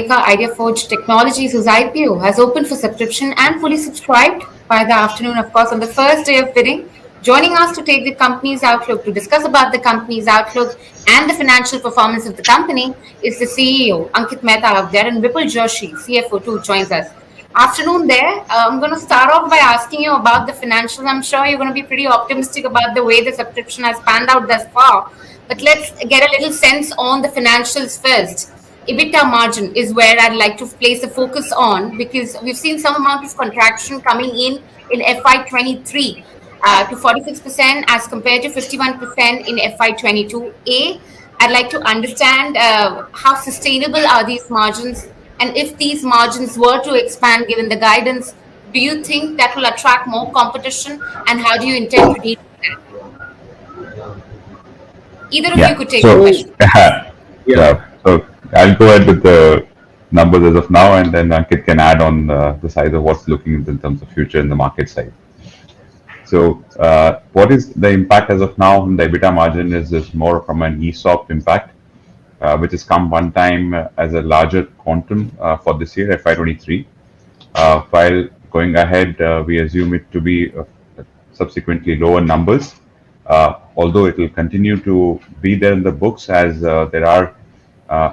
maker IdeaForge Technologies, whose IPO has opened for subscription and fully subscribed by the afternoon, of course, on the first day of bidding. Joining us to take the company's outlook, to discuss about the company's outlook and the financial performance of the company is the CEO, Ankit Mehta out there, and Vipul Joshi, CFO too, joins us. Afternoon there. I'm going to start off by asking you about the financials. I'm sure you're going to be pretty optimistic about the way the subscription has panned out thus far. But let's get a little sense on the financials first. EBITDA margin is where I'd like to place a focus on, because we've seen some amount of contraction coming in FY23 to 46% as compared to 51% in FY22. I'd like to understand how sustainable are these margins, and if these margins were to expand given the guidance, do you think that will attract more competition, and how do you intend to deal with that? Either of you could take the question. So I'll go ahead with the numbers as of now, and then Ankit can add on the side of what's looking in terms of future in the market side. So what is the impact as of now on the EBITDA margin is more from an ESOP impact, which has come one time as a larger quantum for this year, FY23. While going ahead, we assume it to be subsequently lower numbers, although it will continue to be there in the books as there are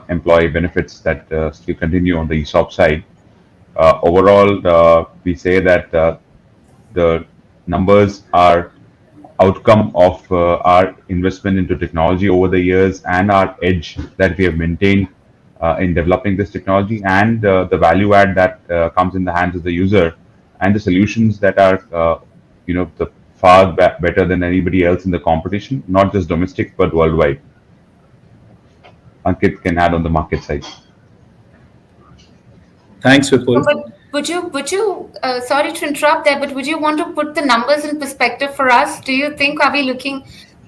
employee benefits that still continue on the ESOP side. Overall, we say that the numbers are outcome of our investment into technology over the years and our edge that we have maintained in developing this technology, and the value add that comes in the hands of the user, and the solutions that are the far better than anybody else in the competition, not just domestic but worldwide. Ankit can add on the market side. Thanks, Vipul. Would you sorry to interrupt there, but would you want to put the numbers in perspective for us? Do you think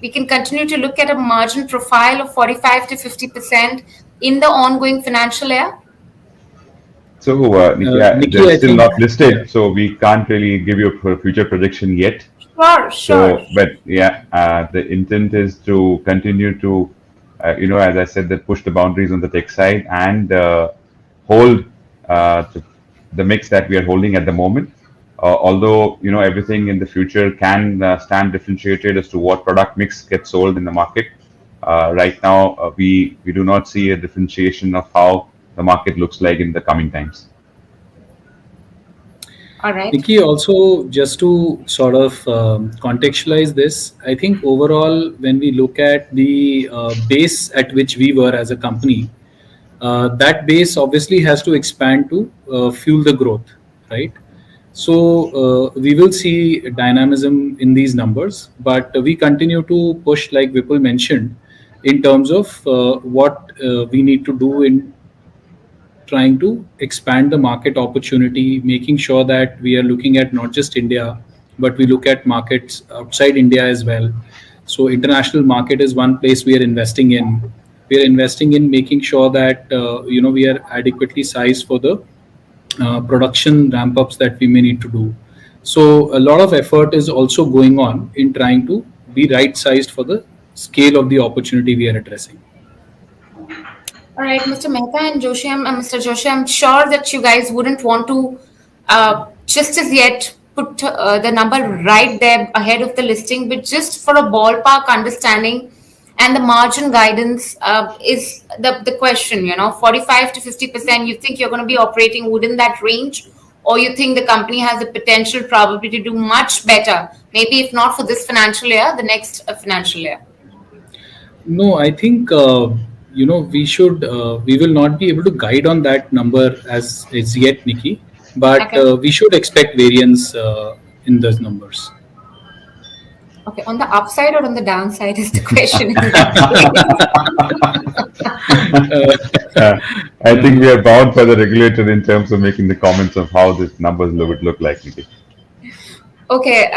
we can continue to look at a margin profile of 45 to 50% in the ongoing financial year? So, Nikki, they're still not listed, so we can't really give you a future projection yet. Sure. So, but the intent is to continue to, as I said, that push the boundaries on the tech side and hold the mix that we are holding at the moment. Although everything in the future can stand differentiated as to what product mix gets sold in the market. Right now, we do not see a differentiation of how the market looks like in the coming times. All right. Nikki, also just to sort of contextualize this, I think overall when we look at the base at which we were as a company, that base obviously has to expand to fuel the growth, right? So we will see dynamism in these numbers, but we continue to push, like Vipul mentioned, in terms of what we need to do in trying to expand the market opportunity, making sure that we are looking at not just India, but we look at markets outside India as well. So international market is one place we are investing in. We are investing in making sure that we are adequately sized for the production ramp-ups that we may need to do. So a lot of effort is also going on in trying to be right-sized for the scale of the opportunity we are addressing. All right, Mr. Mehta and Joshi, Mr. Joshi, I'm sure that you guys wouldn't want to just as yet put the number right there ahead of the listing, but just for a ballpark understanding, and the margin guidance is the question, 45 to 50%, you think you're going to be operating within that range, or you think the company has the potential probably to do much better, maybe if not for this financial year, the next financial year? No, I think we will not be able to guide on that number as yet, Nikki, but okay. We should expect variance in those numbers. Okay, on the upside or on the downside is the question. I think we are bound by the regulator in terms of making the comments of how these numbers would look like, Nikki. Okay,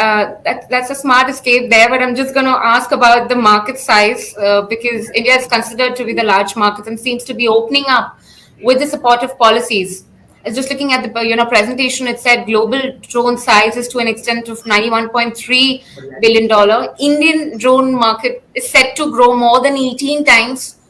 that's a smart escape there, but I'm just going to ask about the market size because India is considered to be the large market and seems to be opening up with the supportive policies. I was just looking at the presentation. It said global drone size is to an extent of $91.3 billion. Indian drone market is set to grow more than 18 times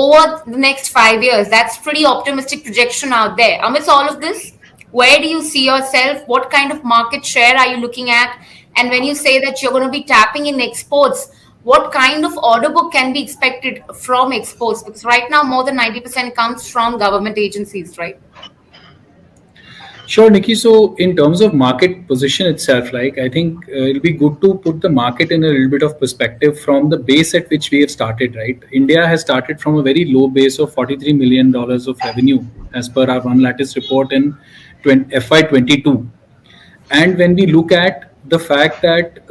over the next 5 years? That's pretty optimistic projection out there. Amidst all of this, where do you see yourself? What kind of market share are you looking at? And when you say that you're going to be tapping in exports, what kind of order book can be expected from exports? Because right now, more than 90% comes from government agencies, right? Sure, Nikki. So, in terms of market position itself, like I think it'll be good to put the market in a little bit of perspective from the base at which we have started. Right, India has started from a very low base of $43 million of revenue, as per our One Lattice report in FY22. And when we look at the fact that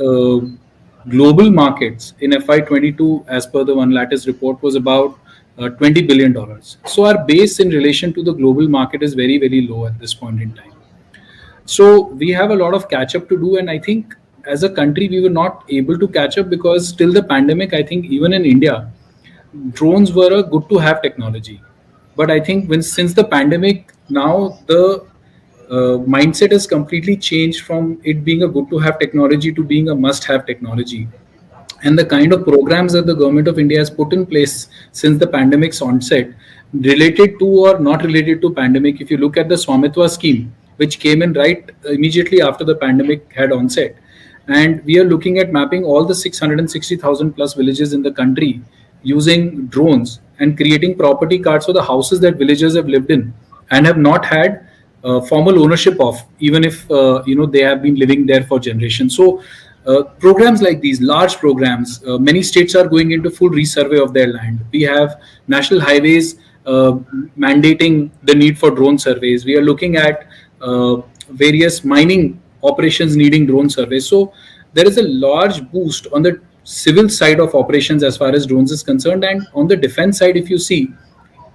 global markets in FY22, as per the One Lattice report, was about $20 billion. So our base in relation to the global market is very, very low at this point in time. So we have a lot of catch up to do, and I think as a country we were not able to catch up because till the pandemic, I think even in India, drones were a good to have technology. But I think since the pandemic, now the mindset has completely changed from it being a good to have technology to being a must have technology. And the kind of programs that the government of India has put in place since the pandemic's onset, related to or not related to pandemic, if you look at the Swamitwa scheme, which came in right immediately after the pandemic had onset, and we are looking at mapping all the 660,000 plus villages in the country using drones and creating property cards for the houses that villagers have lived in and have not had formal ownership of, even if they have been living there for generations. So programs like these, large programs, many states are going into full resurvey of their land. We have national highways mandating the need for drone surveys. We are looking at various mining operations needing drone surveys. So there is a large boost on the civil side of operations as far as drones is concerned. And on the defense side, if you see,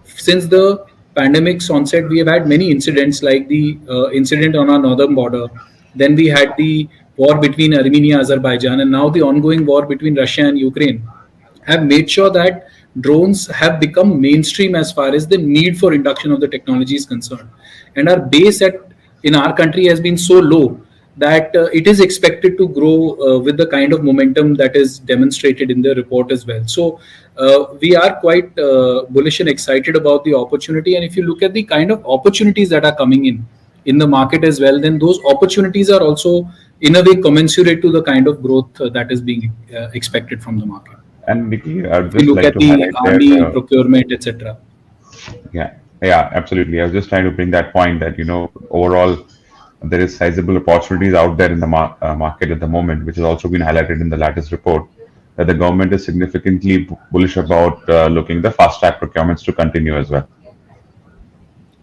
since the pandemic's onset, we have had many incidents like the incident on our northern border. Then we had the war between Armenia, Azerbaijan, and now the ongoing war between Russia and Ukraine have made sure that drones have become mainstream as far as the need for induction of the technology is concerned. And our base in our country has been so low that it is expected to grow with the kind of momentum that is demonstrated in the report as well. So we are quite bullish and excited about the opportunity. And if you look at the kind of opportunities that are coming in the market as well, then those opportunities are also in a way commensurate to the kind of growth that is being expected from the market. And Nikki, I would If you just look like at to the highlight army that. procurement, etc. Yeah, absolutely. I was just trying to bring that point that overall there is sizable opportunities out there in the market at the moment, which has also been highlighted in the latest report, that the government is significantly bullish about looking the fast track procurements to continue as well.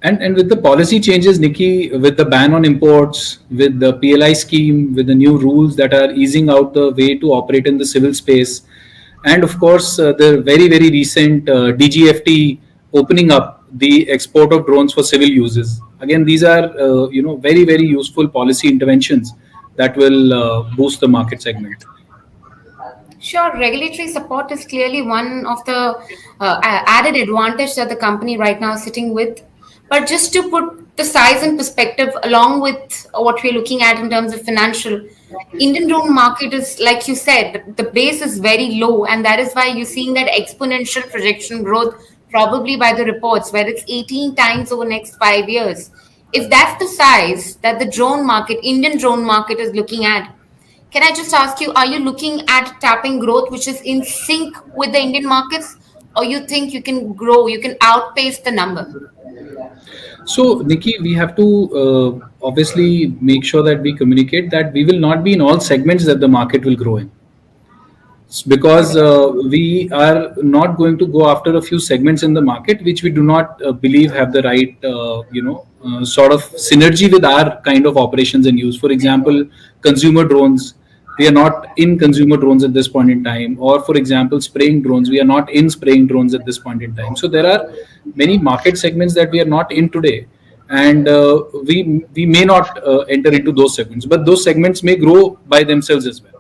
And with the policy changes, Nikki, with the ban on imports, with the PLI scheme, with the new rules that are easing out the way to operate in the civil space, and of course the very, very recent DGFT opening up the export of drones for civil uses. Again, these are very, very useful policy interventions that will boost the market segment. Sure, regulatory support is clearly one of the added advantage that the company right now is sitting with. But just to put the size in perspective, along with what we're looking at in terms of financial, Indian drone market is, like you said, the base is very low, and that is why you're seeing that exponential projection growth, probably by the reports, where it's 18 times over the next 5 years. If that's the size that the drone market, Indian drone market, is looking at, can I just ask you, are you looking at tapping growth which is in sync with the Indian markets, or you think you can grow, you can outpace the number? So, Nikki, we have to obviously make sure that we communicate that we will not be in all segments that the market will grow in. Because we are not going to go after a few segments in the market which we do not believe have the right sort of synergy with our kind of operations and use. For example, consumer drones, we are not in consumer drones at this point in time. Or for example, spraying drones, we are not in spraying drones at this point in time. So there are many market segments that we are not in today, and we may not enter into those segments, but those segments may grow by themselves as well.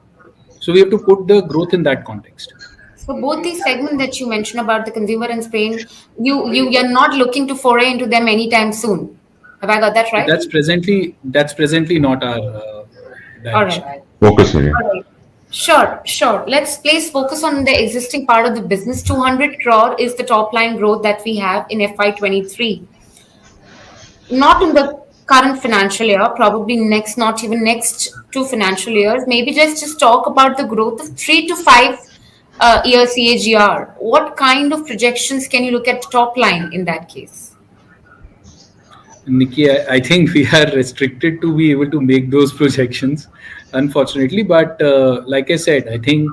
So we have to put the growth in that context. So both these segments that you mentioned about the consumer and spraying, you're not looking to foray into them anytime soon. Have I got that right? That's presently not our All direction. right. Focus area. All right. Sure, sure. Let's please focus on the existing part of the business. 200 crore is the top line growth that we have in FY23. Not in the current financial year, probably next, not even next two financial years. Maybe just talk about the growth of 3 to 5 year CAGR. What kind of projections can you look at top line in that case? Nikki, I think we are restricted to be able to make those projections, unfortunately. But like I said, I think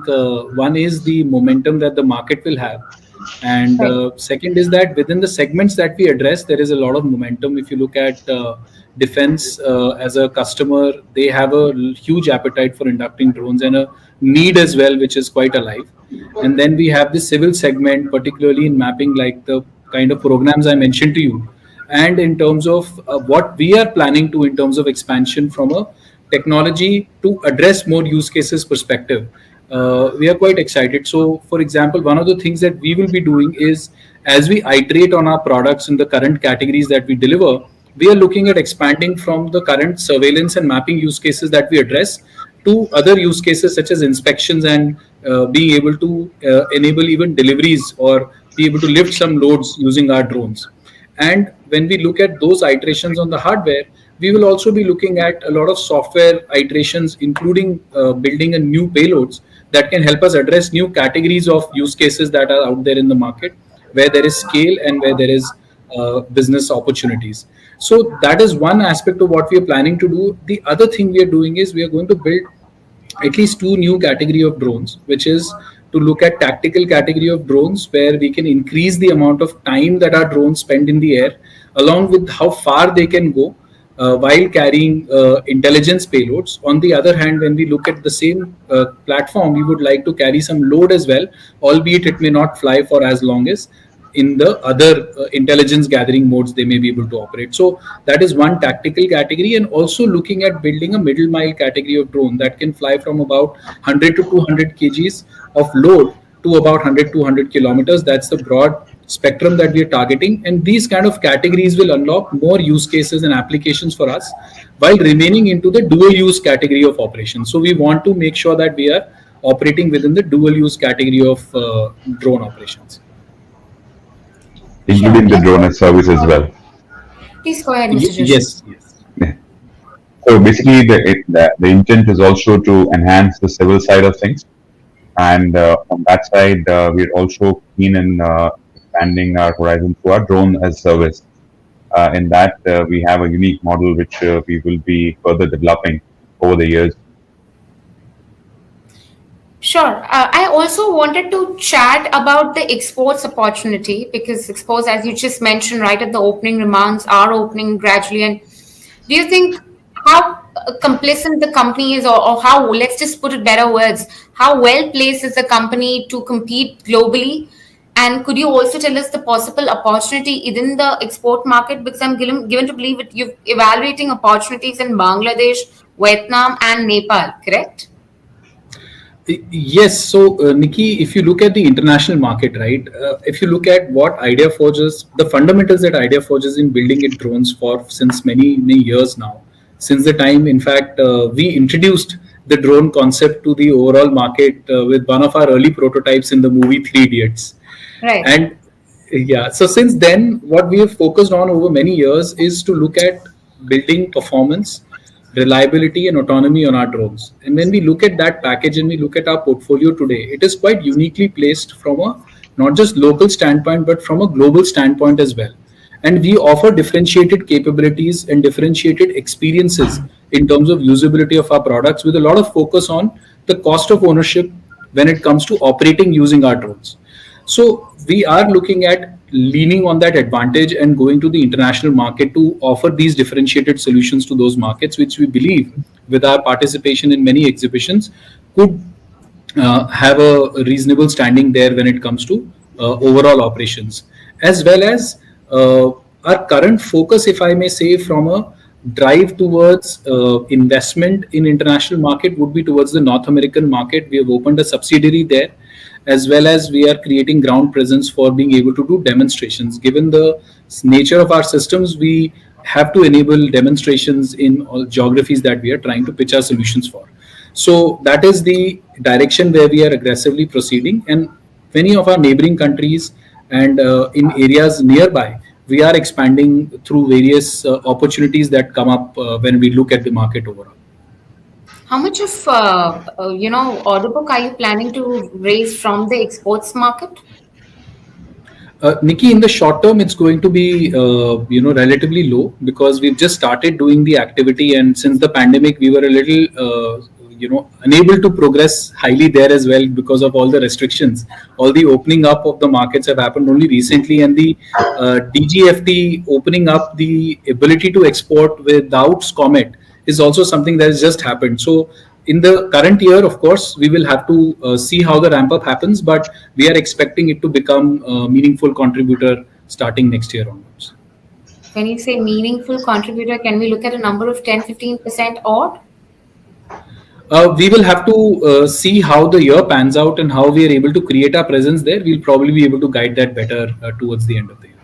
one is the momentum that the market will have. And Right. second is that within the segments that we address, there is a lot of momentum. If you look at defense as a customer, they have a huge appetite for inducting drones and a need as well, which is quite alive. And then we have the civil segment, particularly in mapping, like the kind of programs I mentioned to you, and in terms of what we are planning to in terms of expansion from a technology to address more use cases perspective. We are quite excited. So for example, one of the things that we will be doing is, as we iterate on our products in the current categories that we deliver, we are looking at expanding from the current surveillance and mapping use cases that we address to other use cases such as inspections and being able to enable even deliveries or be able to lift some loads using our drones. And when we look at those iterations on the hardware, we will also be looking at a lot of software iterations, including building a new payloads that can help us address new categories of use cases that are out there in the market, where there is scale and where there is business opportunities. So that is one aspect of what we are planning to do. The other thing we are doing is we are going to build at least two new category of drones, which is to look at tactical category of drones where we can increase the amount of time that our drones spend in the air, along with how far they can go while carrying intelligence payloads. On the other hand, when we look at the same platform, we would like to carry some load as well, albeit it may not fly for as long as in the other intelligence gathering modes they may be able to operate. So that is one tactical category, and also looking at building a middle mile category of drone that can fly from about 100 to 200 kgs of load to about 100 to 200 kilometers. That's the broad spectrum that we are targeting, and these kind of categories will unlock more use cases and applications for us while remaining into the dual use category of operations. So we want to make sure that we are operating within the dual use category of drone operations. Sure. including the drone as service as well. Please go ahead, Mr. Joshi. Yes. Yeah. So basically, the intent is also to enhance the civil side of things, and on that side, we're also keen in expanding our horizon to our drone as service. In that, we have a unique model which we will be further developing over the years. Sure. I also wanted to chat about the exports opportunity because exports, as you just mentioned right at the opening remarks, are opening gradually. And do you think how complacent the company is, or how, let's just put it better words, how well placed is the company to compete globally? And could you also tell us the possible opportunity within the export market? Because I'm given to believe that you're evaluating opportunities in Bangladesh, Vietnam, and Nepal, correct? Yes. So, Nikki, if you look at the international market, right, if you look at what IdeaForge is, the fundamentals that IdeaForge is in building it drones for since many years now, since the time, in fact, we introduced the drone concept to the overall market with one of our early prototypes in the movie Three Idiots. Right. And yeah, so since then, what we have focused on over many years is to look at building performance, reliability, and autonomy on our drones. And when we look at that package and we look at our portfolio today, it is quite uniquely placed from a not just local standpoint, but from a global standpoint as well. And we offer differentiated capabilities and differentiated experiences in terms of usability of our products, with a lot of focus on the cost of ownership when it comes to operating using our drones. So we are looking at leaning on that advantage and going to the international market to offer these differentiated solutions to those markets, which we believe, with our participation in many exhibitions, could have a reasonable standing there when it comes to overall operations, as well as our current focus, if I may say, from a drive towards investment in international market would be towards the North American market. We have opened a subsidiary there, as well as we are creating ground presence for being able to do demonstrations. Given the nature of our systems, we have to enable demonstrations in all geographies that we are trying to pitch our solutions for. So that is the direction where we are aggressively proceeding, and many of our neighboring countries and in areas nearby, we are expanding through various opportunities that come up when we look at the market overall. How much of order book are you planning to raise from the exports market? Nikki, in the short term, it's going to be relatively low because we've just started doing the activity, and since the pandemic, we were a little unable to progress highly there as well because of all the restrictions. All the opening up of the markets have happened only recently, and the DGFT opening up the ability to export without SCOMET is also something that has just happened. So in the current year, of course, we will have to see how the ramp up happens, but we are expecting it to become a meaningful contributor starting next year onwards. When you say meaningful contributor, can we look at a number of 10-15% odd? We will have to see how the year pans out and how we are able to create our presence there. We'll probably be able to guide that better towards the end of the year.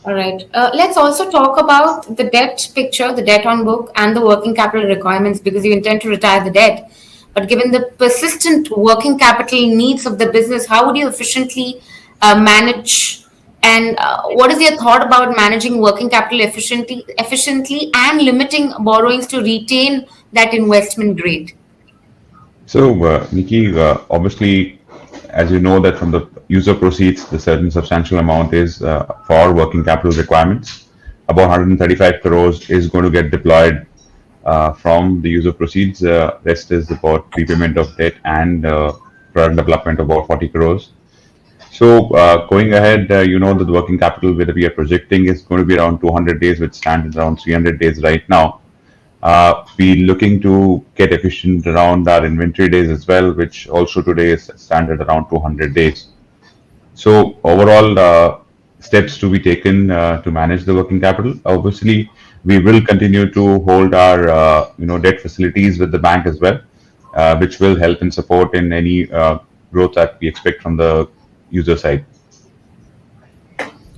All right. Let's also talk about the debt picture, the debt on book, and the working capital requirements because you intend to retire the debt. But given the persistent working capital needs of the business, how would you efficiently manage? And what is your thought about managing working capital efficiently and limiting borrowings to retain that investment grade? So, Nikki, obviously, as you know, that from the user proceeds, the certain substantial amount is for working capital requirements. About 135 crores is going to get deployed from the user proceeds. Rest is about prepayment of debt and product development of about 40 crores. So, going ahead, that the working capital that we are projecting is going to be around 200 days, which stands around 300 days right now. We looking to get efficient around our inventory days as well, which also today is standard around 200 days. So overall, steps to be taken to manage the working capital. Obviously, we will continue to hold our debt facilities with the bank as well, which will help and support in any growth that we expect from the user side.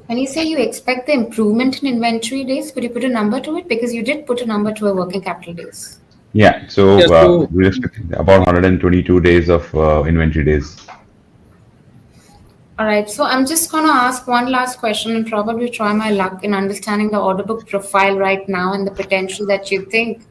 When you say you expect the improvement in inventory days, could you put a number to it? Because you did put a number to a working capital days. Yeah, so Yeah, so we're expecting about 122 days of inventory days. All right, so I'm just going to ask one last question and probably try my luck in understanding the order book profile right now and the potential that you think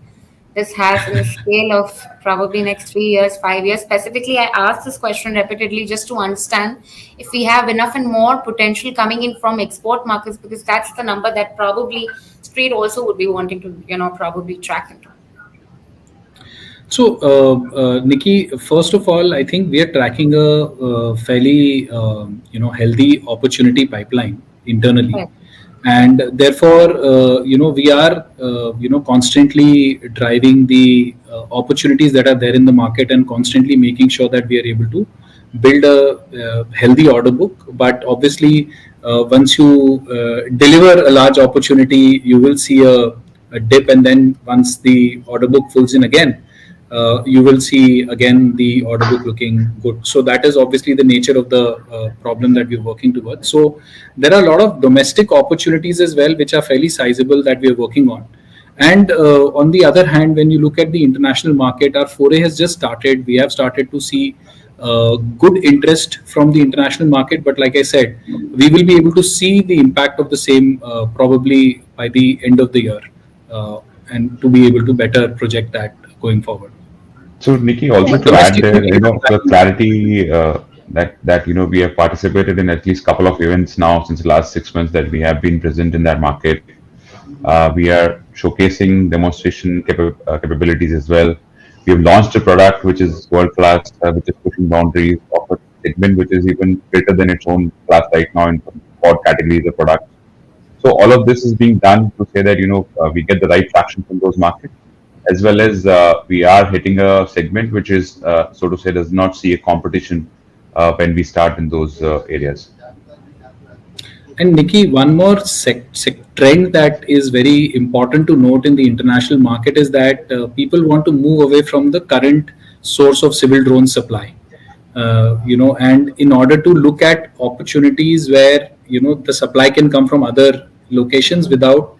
this has in the scale of probably next 3 years, 5 years. Specifically, I asked this question repeatedly just to understand if we have enough and more potential coming in from export markets, because that's the number that probably Street also would be wanting to, probably track into. So, Nikki, first of all, I think we are tracking a fairly, healthy opportunity pipeline internally, Right. and therefore, we are, constantly driving the opportunities that are there in the market and constantly making sure that we are able to build a healthy order book. But obviously, once you deliver a large opportunity, you will see a dip, and then once the order book fills in again, you will see again the order book looking good. So that is obviously the nature of the problem that we're working towards. So there are a lot of domestic opportunities as well, which are fairly sizable that we are working on. And on the other hand, when you look at the international market, our foray has just started. We have started to see good interest from the international market. But like I said, we will be able to see the impact of the same probably by the end of the year, and to be able to better project that going forward. So, Nikki, also to add there, for clarity, that we have participated in at least couple of events now since the last 6 months that we have been present in that market. We are showcasing demonstration capabilities as well. We have launched a product which is world class, which is pushing boundaries of a segment which is even greater than its own class right now in broad categories of products. So all of this is being done to say that we get the right traction from those markets, as well as we are hitting a segment which is so to say does not see a competition when we start in those areas. And Nikki, one more trend that is very important to note in the international market is that people want to move away from the current source of civil drone supply. And in order to look at opportunities where the supply can come from other locations without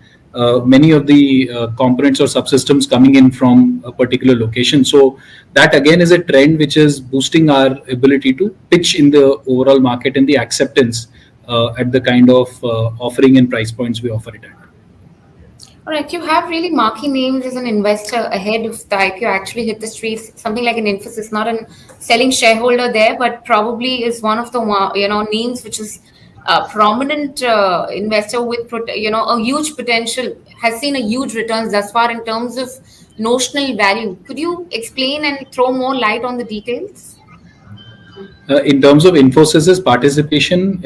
many of the components or subsystems coming in from a particular location. So that again is a trend which is boosting our ability to pitch in the overall market and the acceptance at the kind of offering and price points we offer it at. All right, you have really marquee names as an investor ahead of the IPO actually hit the streets. Something like an Infosys, not a selling shareholder there, but probably is one of the names which is a prominent investor with a huge potential, has seen a huge returns thus far in terms of notional value. Could you explain and throw more light on the details? In terms of Infosys's participation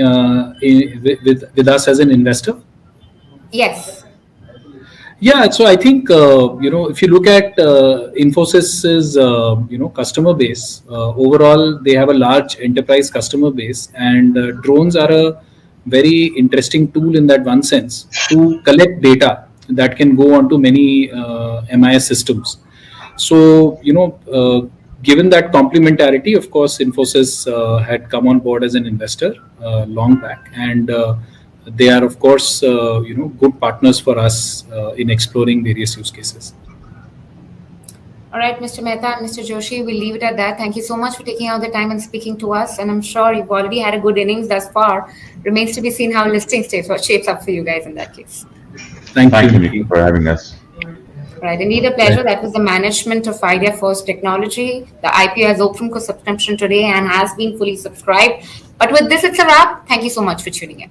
with us as an investor. Yes. Yeah, so I think if you look at Infosys's customer base overall, they have a large enterprise customer base, and drones are a very interesting tool in that one sense to collect data that can go onto many MIS systems. So given that complementarity, of course, Infosys had come on board as an investor long back, and they are, of course, good partners for us in exploring various use cases. All right, Mr. Mehta and Mr. Joshi, we'll leave it at that. Thank you so much for taking out the time and speaking to us. And I'm sure you've already had a good innings thus far. Remains to be seen how listing shapes up for you guys in that case. Thank you, you, Nikki, for having us. Right, indeed a pleasure. That was the management of IdeaForge Technology. The IPO has opened for subscription today and has been fully subscribed. But with this, it's a wrap. Thank you so much for tuning in.